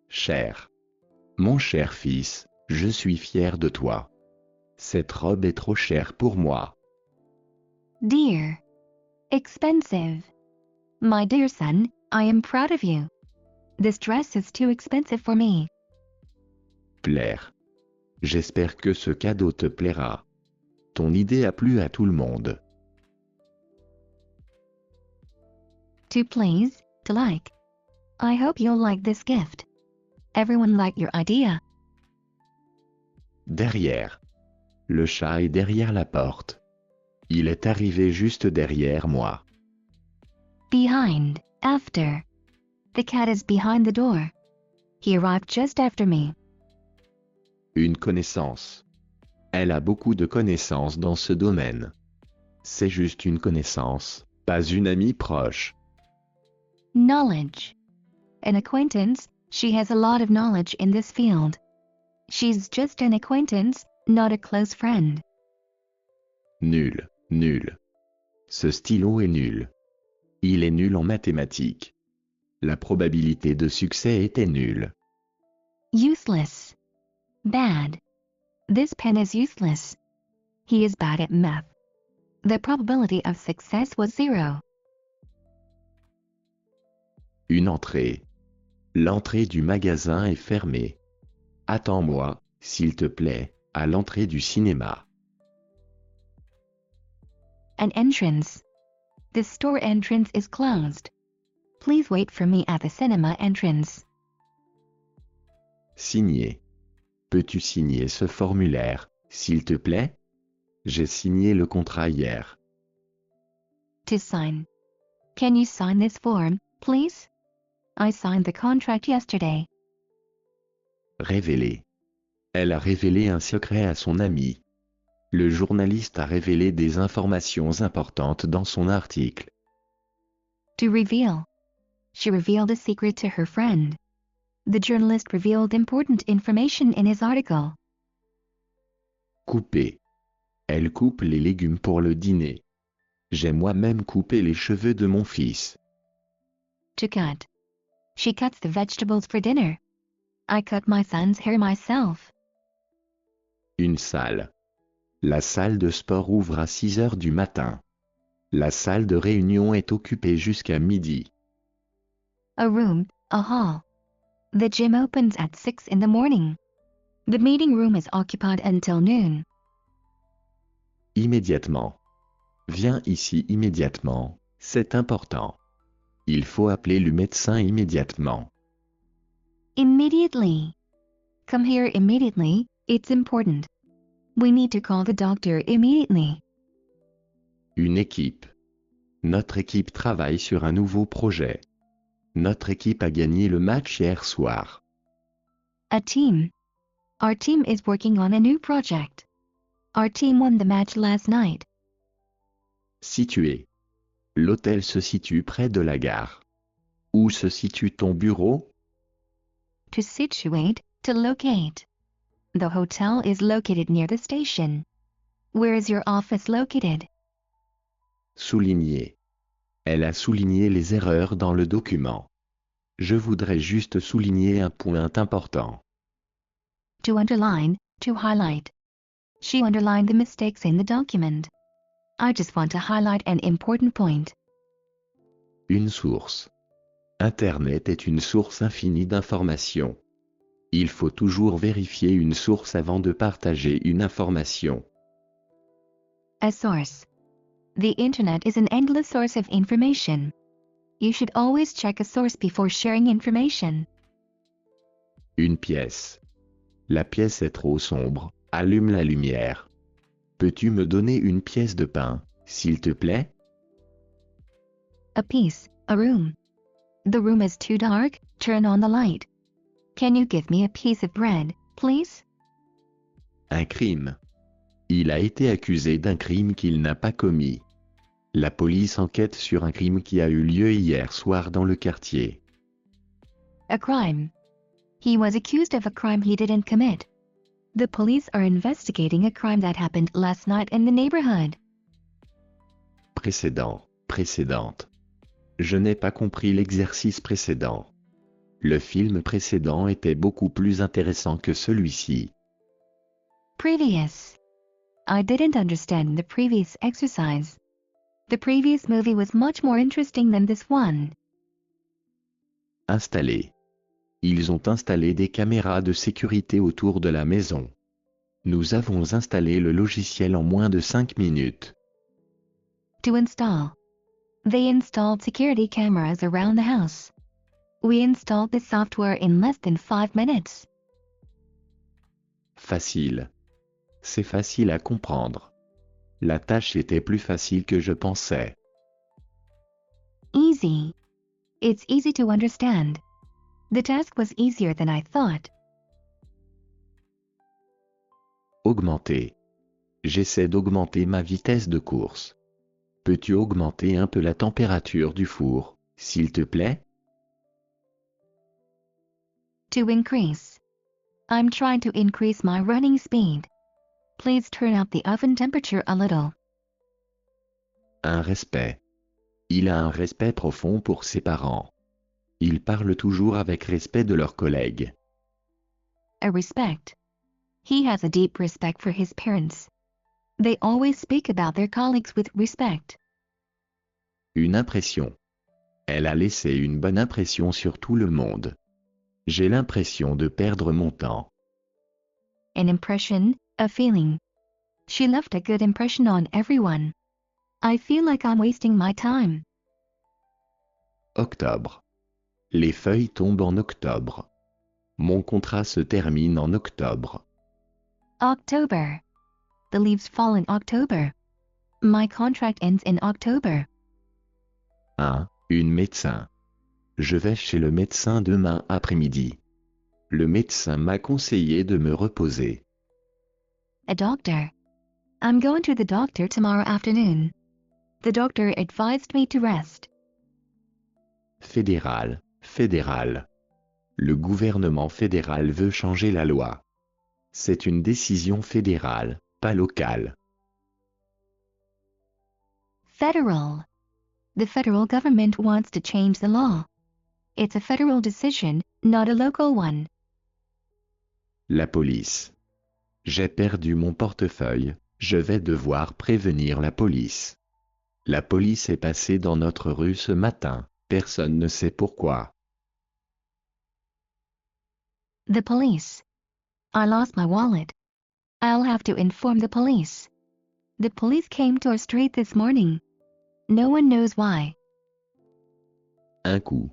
cher. Mon cher fils, je suis fier de toi. Cette robe est trop chère pour moi. Dear. Expensive. My dear son, I am proud of you. This dress is too expensive for me. Plaire. J'espère que ce cadeau te plaira. Ton idée a plu à tout le monde. To please, to like. I hope you'll like this gift. Everyone liked your idea. Derrière. Le chat est derrière la porte. Il est arrivé juste derrière moi. Behind, after. The cat is behind the door. He arrived just after me. Une connaissance. Elle a beaucoup de connaissances dans ce domaine. C'est juste une connaissance, pas une amie proche. Knowledge. An acquaintance, she has a lot of knowledge in this field. She's just an acquaintance, not a close friend. Nul, nul. Ce stylo est nul. Il est nul en mathématiques. La probabilité de succès était nulle. Useless. Bad. This pen is useless. He is bad at math. The probability of success was 0. Une entrée. L'entrée du magasin est fermée. Attends-moi, s'il te plaît, à l'entrée du cinéma. An entrance. The store entrance is closed. Please wait for me at the cinema entrance. Signer. Peux-tu signer ce formulaire, s'il te plaît? J'ai signé le contrat hier. To sign. Can you sign this form, please? I signed the contract yesterday. Révéler. Elle a révélé un secret à son ami. Le journaliste a révélé des informations importantes dans son article. To reveal. She revealed a secret to her friend. The journalist revealed important information in his article. Couper. Elle coupe les légumes pour le dîner. J'ai moi-même coupé les cheveux de mon fils. To cut. She cuts the vegetables for dinner. I cut my son's hair myself. Une salle. La salle de sport ouvre à 6 heures du matin. La salle de réunion est occupée jusqu'à midi. A room, a hall. The gym opens at 6 in the morning. The meeting room is occupied until noon. Immédiatement. Viens ici immédiatement, c'est important. Il faut appeler le médecin immédiatement. Immediately. Come here immediately, it's important. We need to call the doctor immediately. Une équipe. Notre équipe travaille sur un nouveau projet. Notre équipe a gagné le match hier soir. A team. Our team is working on a new project. Our team won the match last night. Situé. L'hôtel se situe près de la gare. Où se situe ton bureau? To situate, to locate. The hotel is located near the station. Where is your office located? Souligner. Elle a souligné les erreurs dans le document. Je voudrais juste souligner un point important. To underline, to highlight. She underlined the mistakes in the document. I just want to highlight an important point. Une source. Internet est une source infinie d'informations. Il faut toujours vérifier une source avant de partager une information. A source. The internet is an endless source of information. You should always check a source before sharing information. Une pièce. La pièce est trop sombre, allume la lumière. Peux-tu me donner une pièce de pain, s'il te plaît? A piece, a room. The room is too dark, turn on the light. Can you give me a piece of bread, please? Un crime. Il a été accusé d'un crime qu'il n'a pas commis. La police enquête sur un crime qui a eu lieu hier soir dans le quartier. A crime. He was accused of a crime he didn't commit. The police are investigating a crime that happened last night in the neighborhood. Précédent, précédente. Je n'ai pas compris l'exercice précédent. Le film précédent était beaucoup plus intéressant que celui-ci. Previous. I didn't understand the previous exercise. The previous movie was much more interesting than this one. Installer. Ils ont installé des caméras de sécurité autour de la maison. Nous avons installé le logiciel en moins de 5 minutes. To install. They installed security cameras around the house. We installed the software in less than 5 minutes. Facile. C'est facile à comprendre. La tâche était plus facile que je pensais. Easy. It's easy to understand. The task was easier than I thought. Augmenter. J'essaie d'augmenter ma vitesse de course. Peux-tu augmenter un peu la température du four, s'il te plaît? To increase. I'm trying to increase my running speed. Please turn up the oven temperature a little. Un respect. Il a un respect profond pour ses parents. Il parle toujours avec respect de leurs collègues. A respect. He has a deep respect for his parents. They always speak about their colleagues with respect. Une impression. Elle a laissé une bonne impression sur tout le monde. J'ai l'impression de perdre mon temps. An impression, a feeling. She left a good impression on everyone. I feel like I'm wasting my time. Octobre. Les feuilles tombent en octobre. Mon contrat se termine en octobre. October. The leaves fall in October. My contract ends in October. 1. Une médecin. Je vais chez le médecin demain après-midi. Le médecin m'a conseillé de me reposer. A doctor. I'm going to the doctor tomorrow afternoon. The doctor advised me to rest. Fédéral, fédéral. Le gouvernement fédéral veut changer la loi. C'est une décision fédérale, pas locale. Federal. The federal government wants to change the law. It's a federal decision, not a local one. La police. J'ai perdu mon portefeuille, je vais devoir prévenir la police. La police est passée dans notre rue ce matin, personne ne sait pourquoi. The police. I lost my wallet. I'll have to inform the police. The police came to our street this morning. No one knows why. Un coût.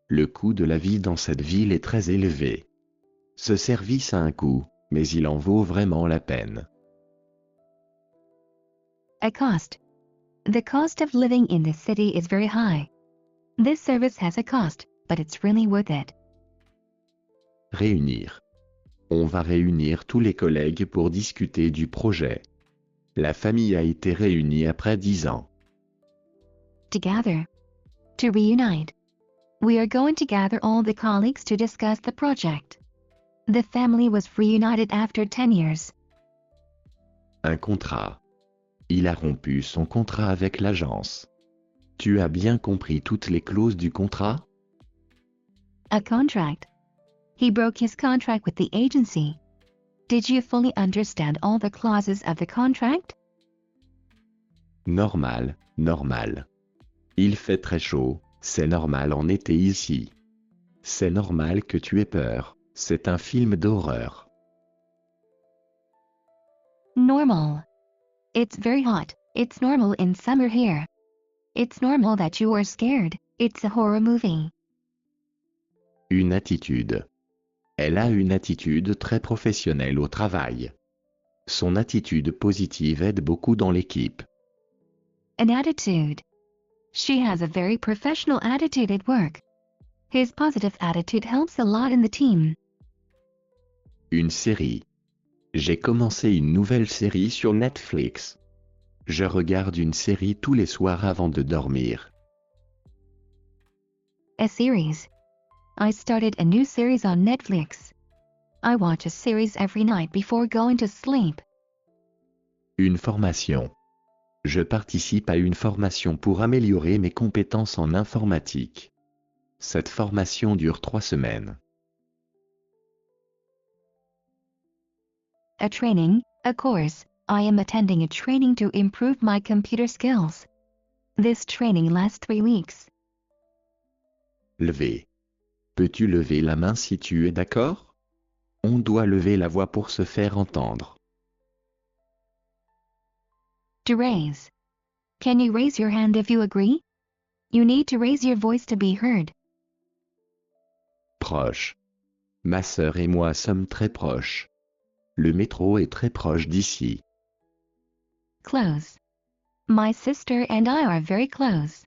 Le coût de la vie dans cette ville est très élevé. Ce service a un coût, mais il en vaut vraiment la peine. A cost. The cost of living in this city is very high. This service has a cost, but it's really worth it. Réunir. On va réunir tous les collègues pour discuter du projet. La famille a été réunie après 10 ans. To gather. To reunite. We are going to gather all the colleagues to discuss the project. The family was reunited after 10 years. Un contrat. Il a rompu son contrat avec l'agence. Tu as bien compris toutes les clauses du contrat? A contract. He broke his contract with the agency. Did you fully understand all the clauses of the contract? Normal, normal. Il fait très chaud, c'est normal en été ici. C'est normal que tu aies peur, c'est un film d'horreur. Normal. It's very hot, it's normal in summer here. It's normal that you are scared, it's a horror movie. Une attitude. Elle a une attitude très professionnelle au travail. Son attitude positive aide beaucoup dans l'équipe. An attitude. She has a very professional attitude at work. His positive attitude helps a lot in the team. Une série. J'ai commencé une nouvelle série sur Netflix. Je regarde une série tous les soirs avant de dormir. A series. I started a new series on Netflix. I watch a series every night before going to sleep. Une formation. Je participe à une formation pour améliorer mes compétences en informatique. Cette formation dure 3 semaines. A training, a course. I am attending a training to improve my computer skills. This training lasts 3 weeks. Lever. Peux-tu lever la main si tu es d'accord? On doit lever la voix pour se faire entendre. To raise. Can you raise your hand if you agree? You need to raise your voice to be heard. Proche. Ma sœur et moi sommes très proches. Le métro est très proche d'ici. Close. My sister and I are very close.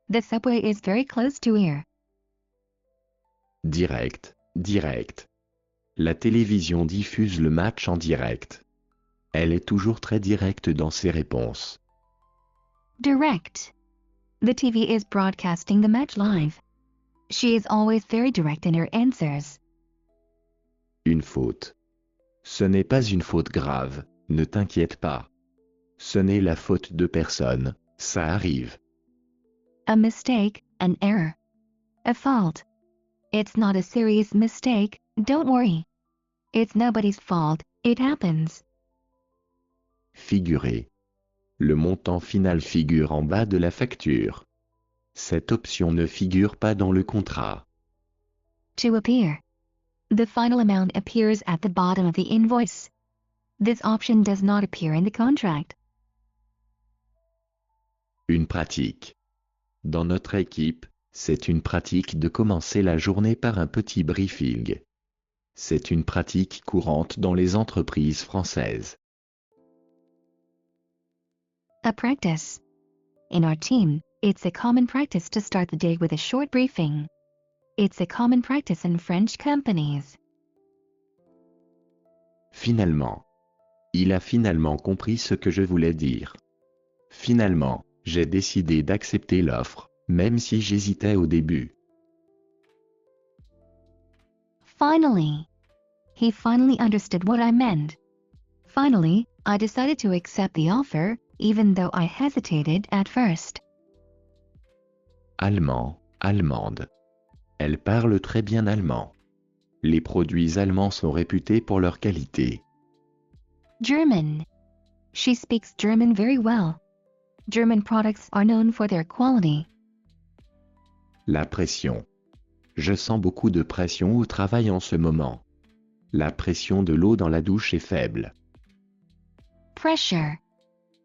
The subway is very close to here. Direct, direct. La télévision diffuse le match en direct. Elle est toujours très directe dans ses réponses. Direct. The TV is broadcasting the match live. She is always very direct in her answers. Une faute. Ce n'est pas une faute grave, ne t'inquiète pas. Ce n'est la faute de personne, ça arrive. A mistake, an error. A fault. It's not a serious mistake, don't worry. It's nobody's fault, it happens. Figurer. Le montant final figure en bas de la facture. Cette option ne figure pas dans le contrat. To appear. The final amount appears at the bottom of the invoice. This option does not appear in the contract. Une pratique. Dans notre équipe, c'est une pratique de commencer la journée par un petit briefing. C'est une pratique courante dans les entreprises françaises. A practice. In our team, it's a common practice to start the day with a short briefing. It's a common practice in French companies. Finalement. Il a finalement compris ce que je voulais dire. Finalement, j'ai décidé d'accepter l'offre, même si j'hésitais au début. Finally. He finally understood what I meant. Finally, I decided to accept the offer, even though I hesitated at first. Allemand, allemande. Elle parle très bien allemand. Les produits allemands sont réputés pour leur qualité. German. She speaks German very well. German products are known for their quality. La pression. Je sens beaucoup de pression au travail en ce moment. La pression de l'eau dans la douche est faible. Pressure.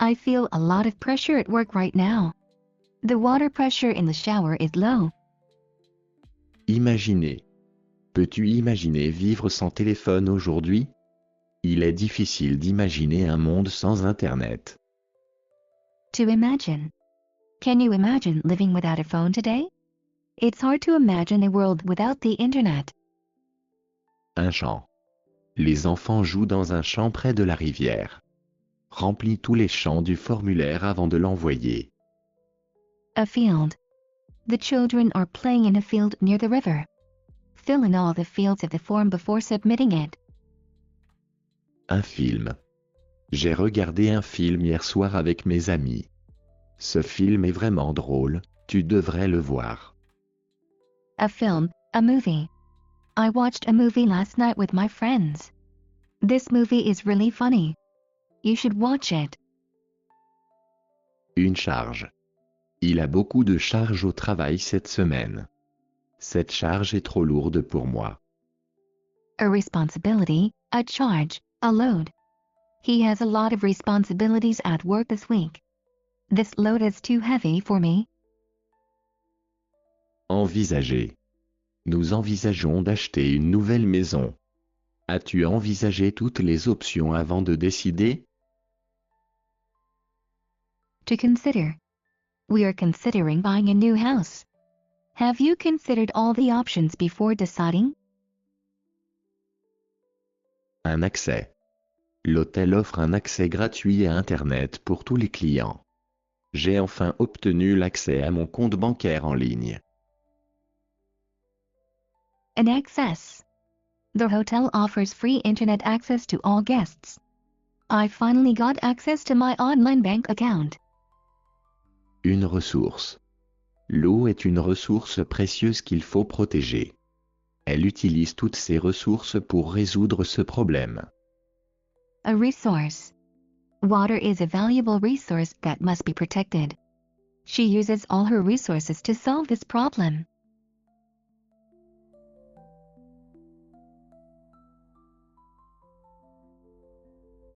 I feel a lot of pressure at work right now. The water pressure in the shower is low. Imaginer. Peux-tu imaginer vivre sans téléphone aujourd'hui? Il est difficile d'imaginer un monde sans Internet. To imagine. Can you imagine living without a phone today? It's hard to imagine a world without the internet. Un champ. Les enfants jouent dans un champ près de la rivière. Remplis tous les champs du formulaire avant de l'envoyer. A field. The children are playing in a field near the river. Fill in all the fields of the form before submitting it. Un film. J'ai regardé un film hier soir avec mes amis. Ce film est vraiment drôle, tu devrais le voir. A film, a movie. I watched a movie last night with my friends. This movie is really funny. You should watch it. Une charge. Il a beaucoup de charges au travail cette semaine. Cette charge est trop lourde pour moi. A responsibility, a charge, a load. He has a lot of responsibilities at work this week. This load is too heavy for me. Envisager. Nous envisageons d'acheter une nouvelle maison. As-tu envisagé toutes les options avant de décider? To consider. We are considering buying a new house. Have you considered all the options before deciding? Un accès. L'hôtel offre un accès gratuit à Internet pour tous les clients. J'ai enfin obtenu l'accès à mon compte bancaire en ligne. An access. The hotel offers free internet access to all guests. I finally got access to my online bank account. Une ressource. L'eau est une ressource précieuse qu'il faut protéger. Elle utilise toutes ses ressources pour résoudre ce problème. A resource. Water is a valuable resource that must be protected. She uses all her resources to solve this problem.